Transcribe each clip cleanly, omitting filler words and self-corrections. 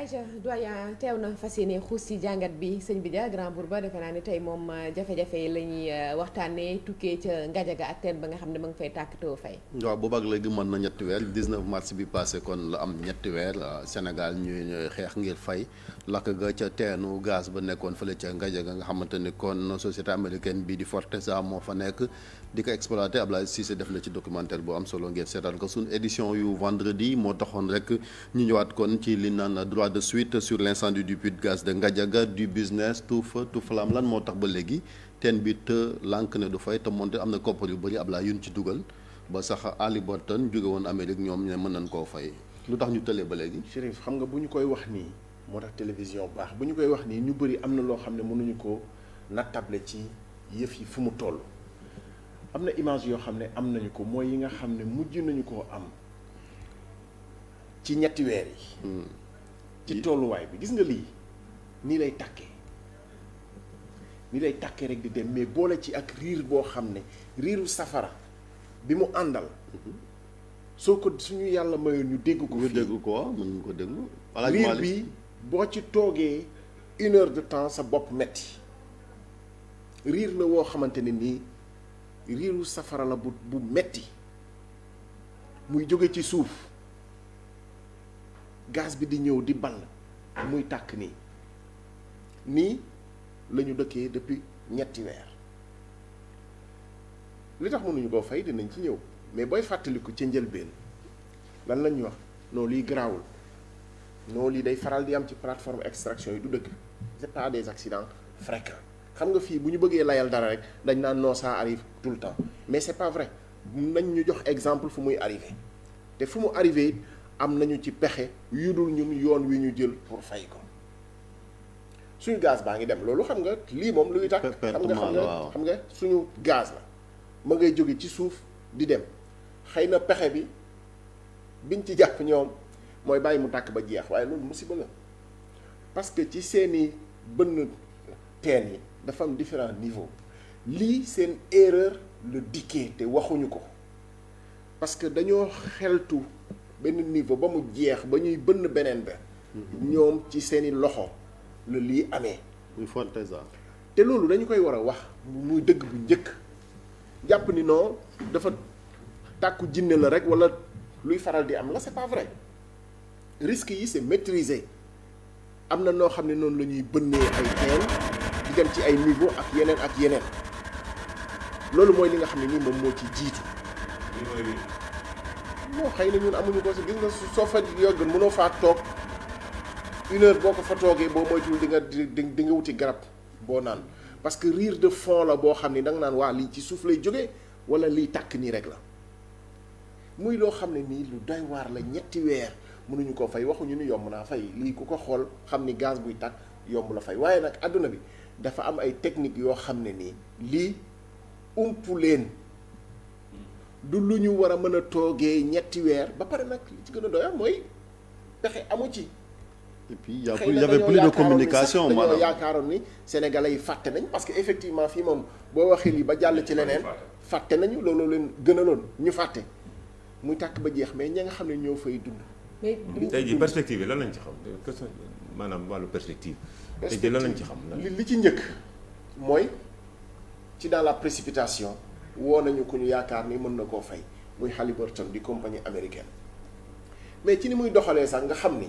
Aïcha doyen teew na fas yéene xuus ci jàngat bi sëñ bi Dia Grand Bourba defe naa ne tey moom jafe-jafe yi la ñuy waxtaanee tukkee ca Ngajaga ak teen ba nga xam ne ma ngi fay tàkk too fay. waaw boobaak léegi mën na ñetti weer 19 mars bi passé kon la am ñetti weer Sénégal ñuy xeex ngir fay lakk ga ca teenu gaz ba nekkoon fële ca Ngajaga nga xamante ni kon société américaine bii di Fortesa moo fa nekk di ko exploité Ablaye Cissé def na ci documentaire bu am solo ngeen seetaan ko suñu édition yu vendredi moo taxoon rek ñu ñëwaat kon ci li naan droit de suite sur l'incendie du puits de gaz de Ngajaga du business tout feu tout flamme lan moo tax ba léegi teen bi te lànk ne du fay te moonte am na koppar yu bëri Ablaye yuñ ci dugal ba sax Ali Burton jóge woon Amérique ñoom ne mën nañ koo fay lu tax ñu tëlee ba léegi. Chérif xam nga bu ñu koy wax nii moo tax télévision baax bu ñu koy wax nii ñu bëri am na loo xam ne mënuñu ko nattable ci yëf yi fu mu toll. am na image yoo xam ne am nañu ko mooy yi nga xam ne mujj nañu koo am ci ñetti weer yi. ci tolluwaay bi gis nga lii nii lay tàkkee nii lay tàkkee rek di dem mais boole ci ak riir boo xam ne riiru safara bi mu àndal. soo ko suñu yàlla mayoon ñu dégg ko. ñu dégg ko mën nga ko déglu. riir bi boo ci toogee 1 heure de temps sa bopp metti riir la woo xamante ne nii riiru safara la bu metti muy jóge ci suuf gaz bi di ñëw di ball muy tàkk nii la ñu dëkkee depuis ñetti weer li tax mënuñu koo fay dinañ ci ñëw mais booy fàttaliku ca njëlbeen lan lañ ñu wax non lii garaawul non lii day faral di am ci plateforme extraction yi du dëgg c'est pas des accidents fréquents xam nga fii bu ñu bëggee layal dara rek dañ naan non ça arrive tout le temps mais c'est pas vrai nañ ñu jox exemple fu muy arrivé te fu mu arrivé it am nañu ci pexe yu dul ñun yoon wi ñu jël pour fay ko suñu gaz baa ngi dem loolu xam nga lii moom luy tax xam nga suñu gaz la ma ngay jóge ci suuf di dem xëy na pexe bi biñ ci jàpp ñoom mooy bàyyi mu tàkk ba jeex waaye loolu musiba la parce que ci seeni bënn teen yi dafa am différents niveaux lii seen erreur la dikkee te waxuñu ko parce que dañoo xeltu benn niveau ba mu jeex ba ñuy bënn beneen ba ñoom ci seeni loxo la lii amee muy Fortesa te loolu dañu koy war a wax muy dëgg bu njëkk jàpp ni non dafa tàkku jinne la rek wala luy faral di am la c'est pas vrai risque yi c'est maîtrisé am na noo xam ne noonu la ñuy bënnee ay teen di dem ci ay niveau ak yeneen loolu mooy li nga xam ne nii moom moo ci jiitu non xëy na ñun amuñu ko si gis nga soo fa yogg mënoo faa toog 1 heure boo ko fa toogee boo moytuwul di nga wuti garab boo naan parce que riir de fond la boo xam ne da nga naan waa lii ci suuf lay jógee wala lii tàkk nii rek la muy loo xam ne nii lu doy waar la ñetti weer mënuñu ko fay waxuñu ni yomb naa fay lii ku ko xool xam ni gaz buy tàkk yomb la fay waaye nag àdduna bi dafa am ay techniques yoo xam ne nii lii umpu leen du lu ñu war a mën a toogee ñetti weer ba pare nag li ci gën a doy mooy pexe amu ci. et puis il y avait plus de communication maanaam dañoo yaakaaroon ni sénégalais yi fàtte nañ parce que effectivement fii moom boo waxee lii ba jàll ci leneen fàtte nañu loolu leen gënaloon ñu fàtte muy tàkk ba jeex mais ña nga xam ne ñoo fay dund. mais tey jii perspective yi lan lañ ci xam maanaam wàllu perspective. tey jii lan lañ ci xam li ci njëkk mooy ci dans la précipitation woo nañu ku ñu yaakaar ni mën na koo fay muy Halliburton di compagnie américaine mais ci ni muy doxalee sax nga xam ni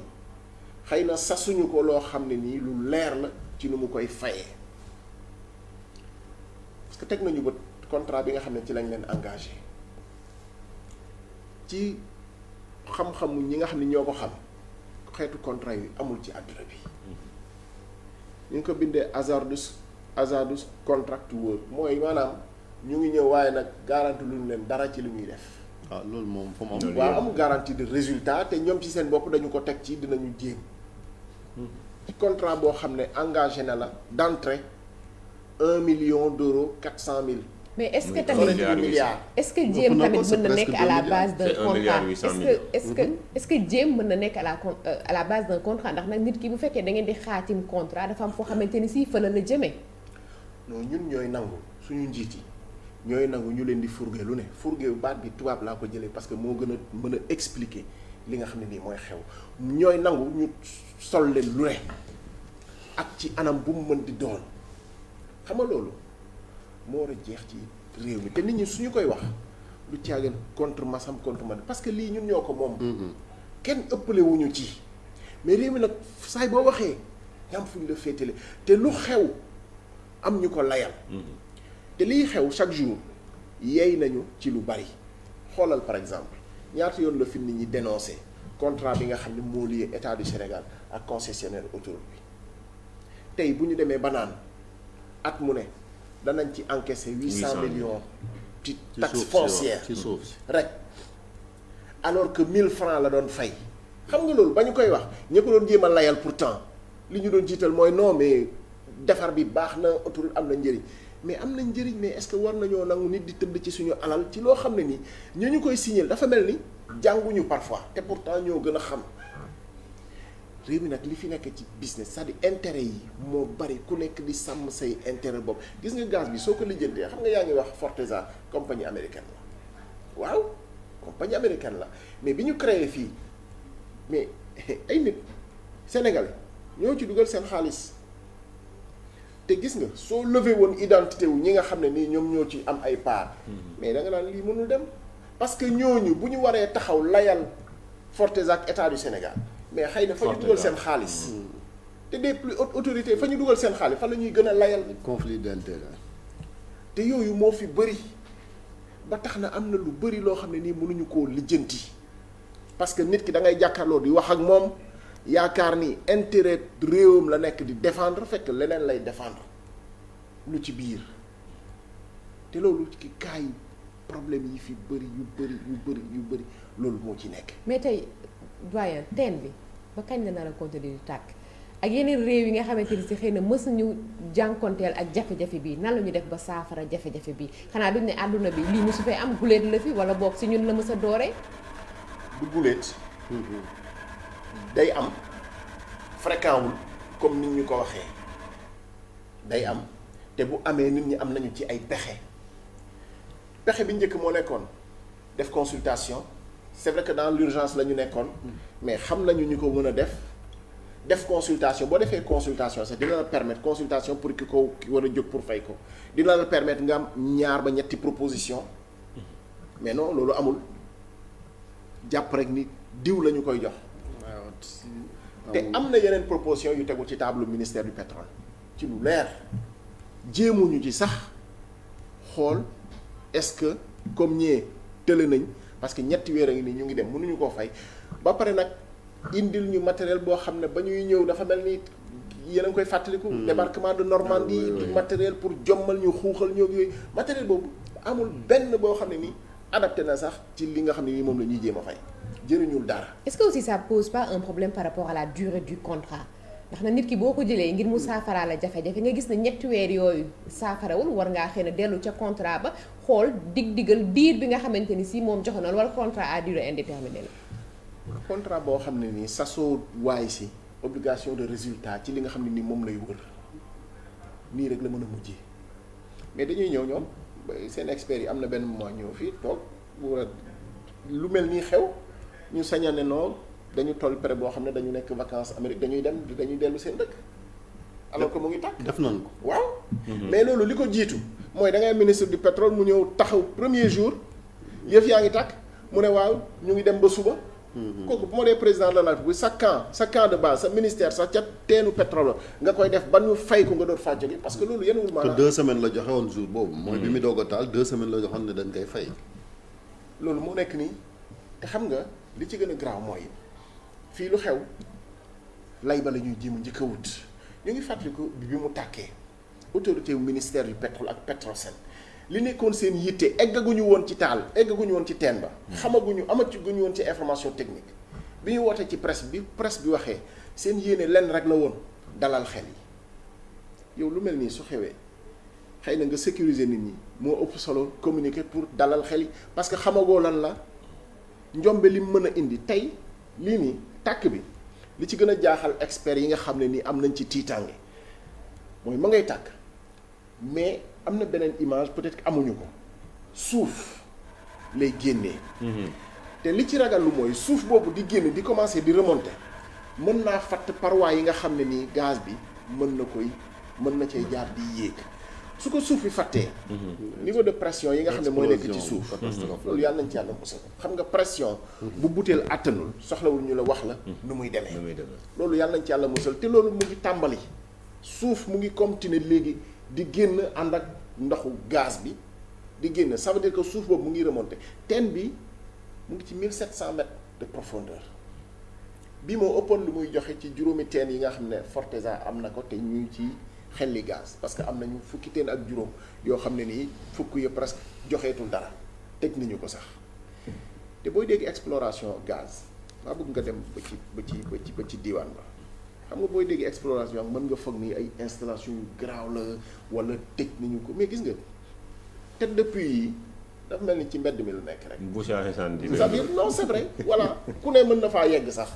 xëy na sasuñu ko loo xam ne nii lu leer la ci nu mu koy fayee parce que teg nañu ba contrat bi nga xam ne ci lañ leen engagé ci xam-xamu ñi nga xam ne ñoo ko xam xeetu contrat yu amul ci àdduna bi ñu ngi ko bindee hazardous contract work mooy maanaam ñu ngi ñëw waaye nag garanti lu ñu leen dara ci li ñuy def. ah loolu moom fa mu am. waaw amul garantie de résultat te ñoom ci seen bopp dañu ko teg ci dinañu jéem. ci contrat boo xam ne engagé na la d'entrée 1 million d'euros 400 000. mais est-ce que tamit milliards. est-ce que jéem tamit mën na nekk à la base d'un c'est 1 contrat milliard 800 millions. est-ce que jéem mën na nekk à la base d'un contrat ndax nag nit ki bu fekkee da ngeen di xaatim contrat dafa am foo xamante ni si fa la jëmee. non ñun ñooy nangu suñu njiit yi ñooy nangu ñu leen di fourguer lu ne fourguer baat bi tubaab laa ko jëlee parce que moo gën a mën a expliquer li nga xam ne nii mooy xew ñooy nangu ñu sol leen lu ne ak ci anam bu mu mën di doon xam nga loolu moo war a jeex ci réew mi te nit ñi suñu koy wax lu caageen contre masam contre man parce que lii ñun ñoo ko moom. kenn ëppale wuñu ci mais réew mi nag saay boo waxee ñam fu ñu la féetale te lu xew am ñu ko layal. te liy xew chaque jour yey nañu ci lu bari xoolal par exemple ñaata yoon la fi nit ñi dénoncé contrat bi nga xam ne moo lié état du Sénégal ak concessionnaire autoroute bi tey bu ñu demee ba naan at mu ne danañ ci encaisser 800 millions ci taxe foncière ci suuf si rek alors que 1000 francs la doon fay xam nga loolu ba ñu koy wax ñi ko doon jéem a layal pourtant li ñu doon jiital mooy non mais defar bi baax na autoroute am na njëriñ mais am na njëriñ mais est-ce que war nañoo nangu nit di tëdd ci suñu alal ci loo xam ne nii ñu koy signer dafa mel ni jànguñu parfois te pourtant ñoo gën a xam réew mi nag li fi nekk ci business c'est-à-dire intérêt yi moo bari ku nekk di sàmm say intérêt bopp gis nga gaz bi soo ko lijjantee xam nga yaa ngi wax Forteza compagnie américaine la waaw compagnie américaine la mais bi ñu créé fii mais ay nit sénégalais ñoo ci dugal seen xaalis te gis nga soo levé woon identité wu ñi nga xam ne nii ñoom ñoo ci am ay part mais da nga naan lii mënul dem parce que ñooñu bu ñu waree taxaw layal Forteza ak état du Sénégal mais xëy na fa ñu dugal seen xaalis te des plus hautes autorités fa ñu dugal seen xaalis fa la ñuy gën a layal conflit d'intérêt te yooyu moo fi bëri ba tax na am na lu bëri loo xam ne nii mënuñu koo lijjanti parce que nit ki da ngay jàkkaarloo di wax ak moom yaakaar ni intérêt réewam la nekk di défendre fekk leneen lay défendre lu ci biir te loolu ki kaay problème yi fi bëri yu bëri loolu moo ci nekk. mais tey doyen teen bi ba kañ la nar a continuer di tàkk ak yeneen réew yi nga xamante ni si xëy na mës nañu jànkonteel ak jafe-jafe bi nan la ñu def ba saafara jafe-jafe bi xanaa duñ ne àdduna bi lii mosu fee am guléet la fi wala boog si ñun la mës a dooree. du guléet. day am fréquent wul comme nit ñu ko waxee day am te bu amee nit ñi am nañu ci ay pexe bi njëkk moo nekkoon def consultation c'est vrai que dans l'urgence la ñu nekkoon mais xam nañu ñu ko mën a def consultation boo defee consultation sax dina la permettre consultation pour ki war a jóg pour fay ko dina la permettre nga am 2 ba 3 proposition mais non loolu amul jàpp rek ni diw la ñu koy jox te am na yeneen proposition yu tegu ci table ministère du pétrole ci lu leer jéemuñu ci sax xool est-ce que comme ñee tële nañ parce que 3 weer a ngi nii ñu ngi dem mënuñu koo fay ba pare nag indil ñu matériel boo xam ne ba ñuy ñëw dafa mel ni yéen a ngi koy fàttaliku. débarquement de Normandie du matériel pour jommal ñu xuuxal ñoo yooyu matériel boobu amul benn boo xam ne ni adapté na sax ci li nga xam ne nii moom la ñuy jéem a fay jëriñul dara. est-ce que aussi ça pose pas un problème par rapport à la durée du contrat ndax na nit ki boo ko jëlee ngir mu saafara la jafe-jafe nga gis ne 3 weer yooyu saafarawul war ngaa xëy na dellu ca contrat ba xool digal diir bi nga xamante ni si moom joxe noonu wala contrat à durée indéterminée la. contrat boo xam ne nii sasoo waay si obligation de résultat ci li nga xam ne nii moom lay wër nii rek la mën a mujjee mais dañuy ñëw ñoom seen experts yi am na benn moment ñëw fii toog bu lu mel nii xew ñu saña ne non dañu toll période boo xam ne dañu nekk vacances Amérique dañuy dellu seen dëkk alors que mu ngi tàkk. def nañ ko waaw. mais loolu li ko jiitu mooy da ngay ministre du pétrole mu ñëw taxaw premier jour yëf yaa ngi tàkk mu ne waaw ñu ngi dem ba suba. kooku bu ma dee président de la République sa camp de base sa ministère sax ca teenu pétrole nga koy def ba ñu fay ko nga doon faa jóge parce que loolu yenn maanaam. te 2 semaines la joxe woon jour boobu. mooy bi mu doog a taal 2 semaines la joxoon ne dañ koy fay. loolu moo nekk nii te xam nga li ci gën a graaw mooy fii lu xew lay ba la ñuy jéem a njëkk a wut ñu ngi fàttaliku bi mu tàkkee autorité wu ministère du pétrole ak Petrosen li nekkoon seen yitte eggaguñu woon ci taal eggaguñu woon ci teen ba. amaguñu woon ci information technique bi ñu wootee ci presse bi waxee seen yéene lenn rek la woon dalal xel yi yow lu mel nii su xewee xëy na nga sécuriser nit ñi moo ëpp solo communiquer pour dalal xel yi parce que xamagoo lan la njombe li mu mën a indi tey lii nii tàkk bi li ci gën a jaaxal experts yi nga xam ne nii am nañ ci tiitaange mooy ma ngay tàkk mais am na beneen image peut-être que amuñu ko suuf lay génnee. te te li ci ragal lu mooy suuf boobu di génn di commencer di remonter mën naa fatt parois yi nga xam ne nii gaz bi mën na cee jaar di yéeg su ko suuf bi fattee niveau de pression yi nga xam ne mooy nekk ci suuf loolu yàlla nañ ci yàlla musal xam nga pression bu butéel àttanul soxlawul ñu la wax la nu muy demee loolu yàlla nañ ci yàlla musal te loolu mu ngi tàmbali suuf mu ngi continuer léegi di génn ànd ak ndoxu gaz bi di génn ça veut dire que suuf boobu mu ngi remonter teen bi mu ngi ci 1700 mètres de profondeur bi moo ëppoon lu muy joxe ci juróomi teen yi nga xam ne Forteza am na ko te ñuy ci xelli gaz parce que am nañu fukki teen ak juróom yoo xam ne nii fukk ya presque joxeetul dara tëj nañu ko sax te booy dégg exploration gaz maa bëgg nga dem ba ci diiwaan ba xam nga booy dégg exploration mën nga foog ni ay installation yu garaaw la wala tëj nañu ko mais gis nga tête de puits yi dafa mel ni ci mbedd mi lu nekk rek. bouche à incendie. c'est-à-dire non c'est vrai voilà ku ne mën na faa yegg sax.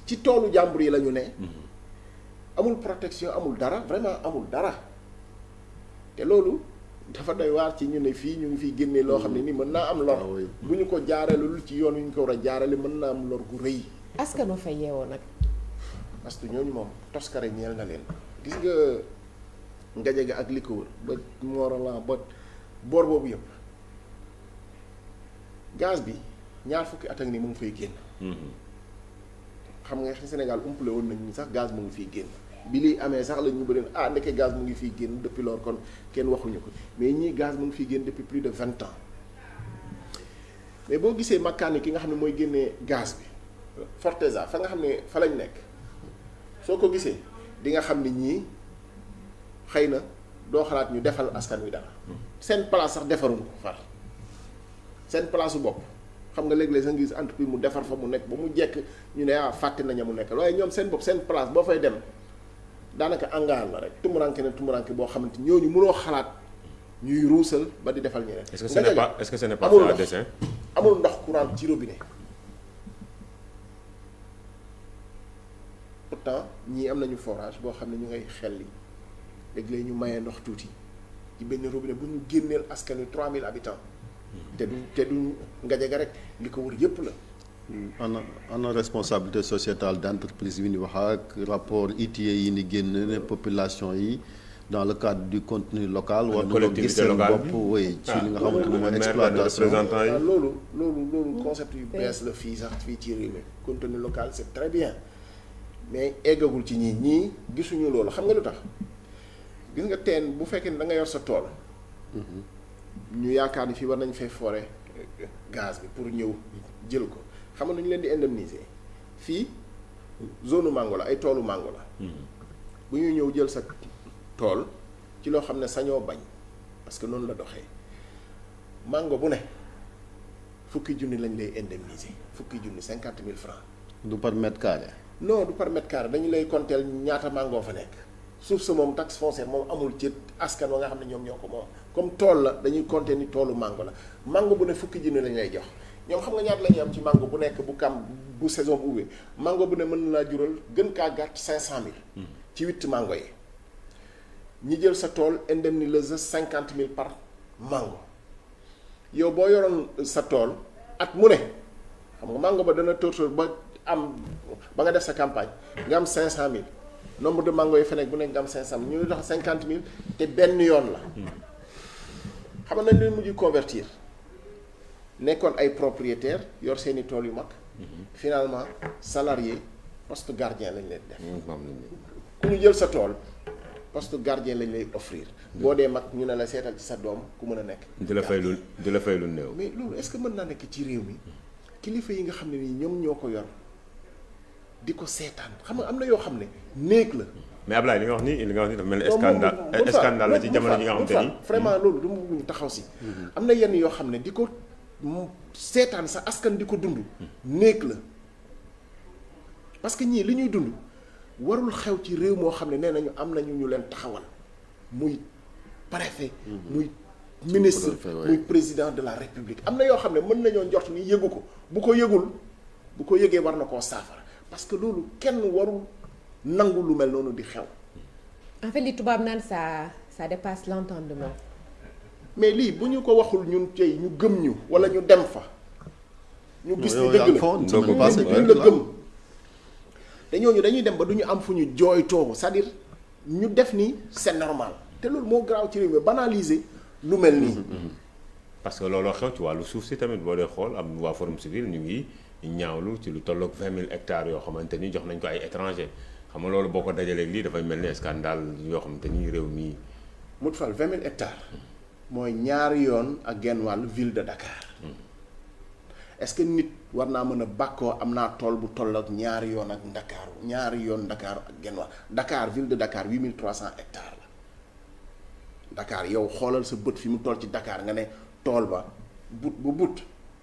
ci toolu jàmbur yi la ñu ne. amul protection amul dara vraiment amul dara te loolu dafa doy waar ci ñu ne fii ñu ngi fiy génnee loo xam ne ni mën naa am lor. bu ñu ko jaaralul ci yoon yu ñu ko war a jaarale mën naa am lor gu rëy. askan wi fa yeewoo nag. parce que ñooñu moom toskare ñeel na leen gis nga Ngadiaga ak li ko wër ba Morolan ba boor boobu yëpp gaz bi ñaar fukki at ak ni mu ngi fay génn. xam nga Sénégal umpale woon nañu ni sax gaz mu ngi fiy génn bi liy amee sax la ñu bëri ndeke gaz mu ngi fiy génn depuis lors kon kenn waxuñu ko mais ñii gaz mu ngi fiy génn depuis plus de 20 ans mais boo gisee makkaani ki nga xam ne mooy génnee gaz bi Forteza fa nga xam ne fa lañ nekk soo ko gisee di nga xam ne ñii xëy na doo xalaat ñu defal askan wi dara seen place sax defaruñu ko far seen place su bopp xam nga léeg-léeg sa ngis entreprise mu defar fa mu nekk ba mu jekk ñu ne fàtte nañu mu nekk waaye ñoom seen bopp seen place boo fay dem daanaka angaar la rek tumuranke boo xamante ñooñu mënoo xalaat ñuy ruusal ba di defal ñeneen. est-ce que ce n'est pas fait à dessein amul ndox courant ci robinet pourtant ñii am nañu forage boo xam ne ñu ngay xelli léeg-léeg ñu mayee ndox tuuti ci benn robinet bu ñu génneel askan wi 3000 habitants. te du Ngadiaga rek li ko wër yëpp la. ana responsabilité sociétale d'entreprise bi ni wax ak rapport ITIE yi ni génn ne population yi dans le cadre du contenu local. war nañoo gis seen bopp oui ci li nga xamante ne mooy exploitation loolu concept yu bees la fii sax fii ci réew mi contenu local c'est très bien mais eggagul ci ñii gisuñu loolu xam nga lu tax gis nga teen bu fekkee ne da nga yor sa tool. ñu yaakaar ni fii war nañ fay forer gaz bi pour ñëw jël ko xam nga nu ñu leen di indemniser fii zone mango la ay toolu mango la. bu ñuy ñëw jël sa tool ci loo xam ne sañoo bañ parce que noonu la doxee mango bu ne fukki junni lañ lay indemniser fukki junni 50 000 francs. du par mètre carré. non du par mètre carré dañu lay compter ñaata mango fa nekk. suuf sa moom taxe foncière moom amul ci askan wa nga xam ne ñoom ñoo ko moom comme tool la dañuy compter ni toolu mango la mango bu ne fukki junni lañ lay jox ñoom xam nga ñaata la ñuy am ci mango bu nekk bu saison bu ubbee mango bu ne mën na laa jural gën kaa gàtt 500000. ci 8 mango yi ñi jël sa tool indemniser 50000 par mango yow boo yoroon sa tool at mu ne xam nga mango ba dana tóor ba nga def sa campagne nga am 500000. nombre de mango yi fa nekk bu nekk nga am 500 ñu dox 50000 te benn yoon la xam nga nañ leen mujj convertir nekkoon ay propriétaires yor seeni tool yu mag finalement salarié poste gardien lañ leen def ku ñu jël sa tool poste gardien lañ lay offrir boo dee mag ñu ne la seetal ci sa doom ku mën a nekk di la fay lu néew mais loolu est-ce que mën naa nekk ci réew mi kilifa yi nga xam ne nii ñoom ñoo ko yor di ko seetaan xam nga am na yoo xam ne néeg la. mais Ablaye li nga wax nii dafa mel ni scandale la ci jamono ji nga xam te ni vraiment loolu du ñu taxaw si. am na yenn yoo xam ne di ko seetaan sa askan di ko dund. néeg la parce que ñii li ñuy dund warul xew ci réew moo xam ne nee nañu am nañu ñu leen taxawal muy préfet. muy ministre muy président de la république. am na yoo xam ne mën nañoo njort ni yëgu ko bu ko yëgee war na koo saafara. parce que loolu kenn warul nangu lu mel noonu di xew. en fait li tubaab naan ça dépasse l'entendement. mais lii bu ñu ko waxul ñun tey ñu gëm ñu wala ñu dem fa ñu gis yow ni yaa dëgg ngi fa woon semaine la passée duñ la gëm te ñooñu dañuy dem ba du ñu am fu ñu jooytoo c'est-à-dire ñu def ni c'est normal te loolu moo garaaw ci réew mi banaliser lu mel nii. parce que looloo xew ci wàllu suuf si tamit boo dee xool am waa forum civil ñu ngi ñaawlu ci lu tolloog 20 000 hectares yoo xamante ni jox nañ ko ay étranger xam nga loolu boo ko dajalee lii dafay mel ni scandale yoo xamante ni réew mi. Modou Fall 20 000 hectares mooy ñaari yoon ak genn wàllu ville de Dakar est-ce que nit war naa mën a bàkkoo am naa tool bu toll ak ñaari yoon ak Ndakaaru ñaari yoon Dakar ak genn wàll Dakar ville de Dakar 8300 hectares la Dakar yow xoolal sa bët fi mu toll ci Dakar nga ne tool ba but bu but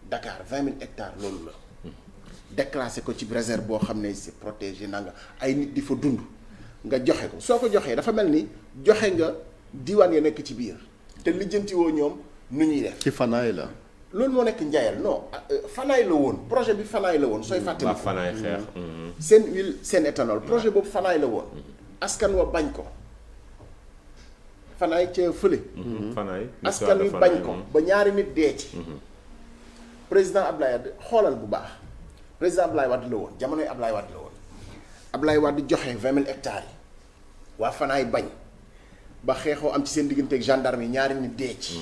Dakar 20 000 hectares loolu la déclassé ko ci réserve boo xam ne c'est protégé na nga ay nit di fa dund nga joxe ko soo ko joxee dafa mel ni joxe nga diwaan ya nekk ci biir te lijjanti woo ñoom nu ñuy def. ci fanaay la. loolu moo nekk Njayel non fanaay la woon projet bi fanaay la woon sooy fàttali. waa fanaay xeex. seen huile seen éthanol projet boobu fanaay la woon. askan wa bañ ko. fanaay ca fële. fanaay askan wi bañ ko ba ñaari nit dee ci. président Ablaye Wade xoolal bu baax président Ablaye Wade la woon jamonoy Ablaye Wade la woon Ablaye Wade joxe 20 000 hectares yi waa fanaay bañ ba xeexoo am ci seen diggante ak gendarme yi ñaari nit dee ci.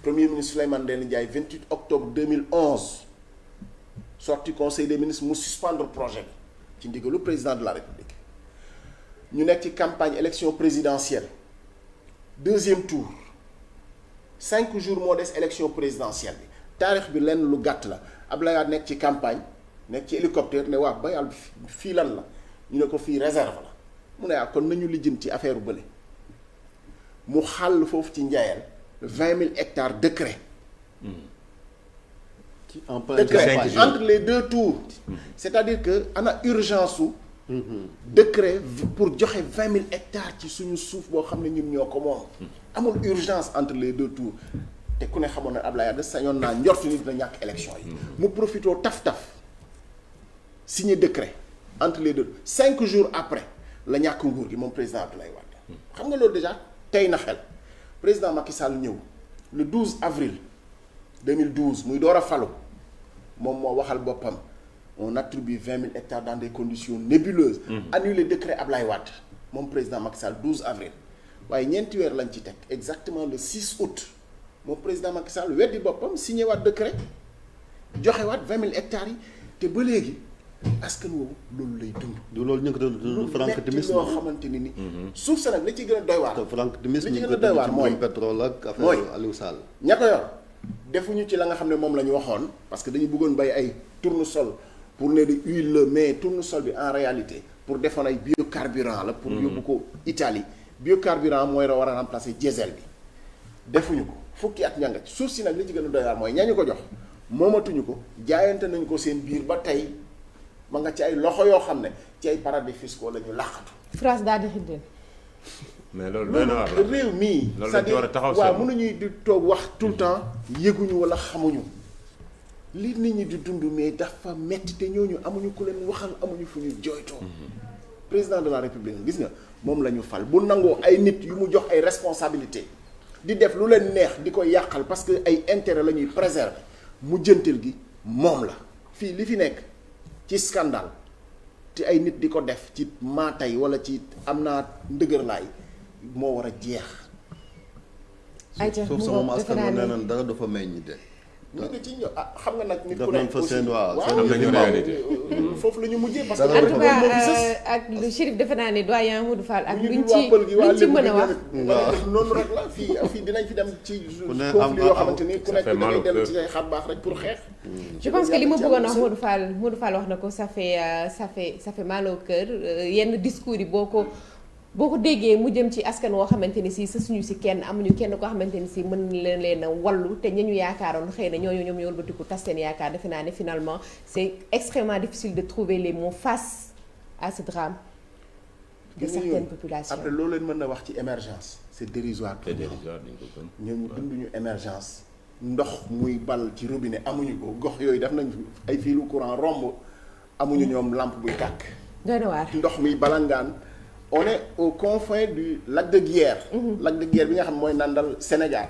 Premier ministre Souleymane Ndéné Ndiaye 28 octobre 2011 sorti conseil des ministres mu suspendre projet bi ci ndigalu président de la république ñu nekk ci campagne élection présidentielle deuxième tour 5 jours moo des élection présidentielle bi taarix bi lenn lu gàtt la Abdoulaye Wade nekk ci campagne nekk ci hélicoptère ne waa bayal fii lan la ñu ne ko fii réserve la mu ne kon nañu lijjanti ci affaire bële mu xàll foofu ci Njayel 20 000 hectares décret. en plein décret campagne. entre les deux tours. c'est-à-dire que ana urgence su. décret pour joxe 20 000 hectares ci suñu suuf boo xam ne ñun ñoo ko moom. amul urgence entre les deux tours te ku ne xamoon na Ablaye Wade sañoon naa njortu nit na ñàkk élection yi. mu profitoo taf-taf signé décret entre les deux 5 jours après la ñàkk nguur gi moom président Abdoulaye Wade. xam nga loolu déjà tey na xel. président Macky Sall ñëw le 12 avril 2012 muy door a falu moom moo waxal boppam on attribue 20 000 hectares dans des conditions nébuleuses. annulé décret Ablaye Wade moom président Macky Sall 12 avril. waaye ñeenti weer lañ ci teg exactement le 6 août moom président Macky Sall weddi boppam signé waat décret joxe waat 20 000 hectares yi te ba léegi askan woowu loolu lay dund. du loolu ñu ngi ko doon Franck Timis loo xamante ni ni. suuf sa nag li ci gën a doy waar. Franck Timis li ci ñu gën ngi a ko doy waar doon mooy ci pétrole ak affaire mooy Aliou Sall. ña ko yor defuñu ci la nga xam ne moom la ñu waxoon parce que dañu bëggoon bay ay tournesol pour ne di huile la mais tournesol bi en réalité pour defoon ay biocarburant la. pour yóbbu ko Italie biocarburant mooy war a remplacer diesel bi defuñu ko fukki at ñanga ci suuf si nag li ci gën a doy waar mooy ñañu ko jox moomatuñu ko jaayante nañu ko seen biir ba tey ma nga ci ay loxo yoo xam ne ci ay paradis fiscaux la ñu làqatu. France daal di xiddeen. mais loolu doy na waar la réew mii. loolu dañ ci war a taxaw waaw mënuñuy di toog wax tout le temps yëguñu wala xamuñu li nit ñi di dund mais dafa metti te ñooñu amuñu ku leen waxal amuñu fu ñu jooytoo. président de la république gis nga moom la ñu fal bu nangoo ay nit yu mu jox ay responsabilité di def lu leen neex di ko yàqal parce que ay intérêt la ñuy préserver mu jëntal gi moom la fii li fi nekk ci scandale te ay nit di ko def ci maatay wala ci am naa ndëgërlaay moo war a jeex. ayca suuf sa moom askan wi nee nañ dara dafa meññ de. ñu ngi ci ñëw xam nga nag. nit daf ku nañ nekk fa aussi seen waa am nañu réalité. foofu la ñu mujjee parce Dara que. en tout dafa cas moo fi sës. ak lu Chérif defe naa ne doyen Modou Fall ak bu ñu luñ dul waa pël gi waa ci lébu mën a gi wax. tamit noonu rek la fii dinañ fi dem ci Ku ne conflit yoo am- xamante ni ku ça nekk fait da mal ngay au dellu cœur. ci say xar baax rek pour xeex. Je pense que li ma Ci bëggoon am wax solo. Modou Fall wax na ko ça fait mal au cœur yenn discours yi boo ko déggee mu jëm ci askan woo xamante ni si suñu si kenn amuñu kenn koo xamante ni si mën leen a wallu te ña ñu yaakaaroon xëy na ñooñu ñoom ñoo wëlbatiku tas seen yaakaar defe naa ne finalement c'est extrêmement difficile de trouver les mots face à ce drame de Gis nga certaines ñooñu, populations. après loolu leen mën na wax ci émergence c'est dérisoire te dérisoire dañ ko gëm. ñooñu dunduñu émergence ndox muy ball ci robinet amuñu ko gox yooyu def nañ ay fiilu courant romb amuñu ñoom lampe buy tàkk doy na waar. ndox muy balangaan on est aux confins du lac de Guiers. Lac de Guiers bi nga xam mooy nandal Sénégal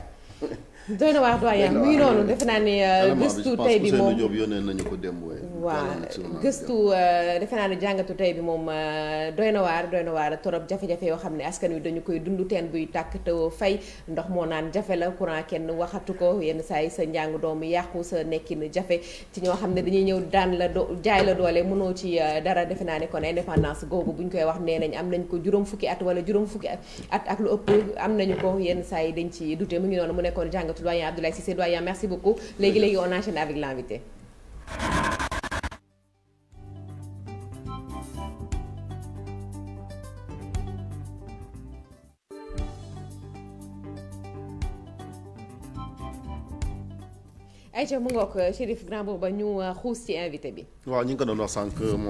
doy na waar doyen mu ngi noonu defe naa ne gëstu tey bi moom Diop yónnee nañu ko démb waaw gëstu defe naa ne jàngatu tey bi moom doy na waar torop jafe-jafe yoo xam ne askan wi dañu koy dund teen buy tàkk te fay ndox moo naan jafe la courant kenn waxatu ko yenn saa yi sa njàng doomu yàqu sa nekkin jafe ci ñoo xam ne dañuy ñëw daan la jaay la doole mënoo ci dara defe naa ne kon indépendance googu bu ñu koy wax nee nañ am nañ ko juróom fukki at wala juróom fukki at ak lu ëpp am nañu ko yenn saa yi dañ ci dute mu ngi noonu mu nekkoon jàngatu doyen Abdoulaye Cissé doyen merci beaucoup léegi on enchaîne avec l'invité. Aïcha mu ngoog Chérif Grand Bouba ñu xuus ci invité bi. waaw ñu ngi ko doon wax sànq moom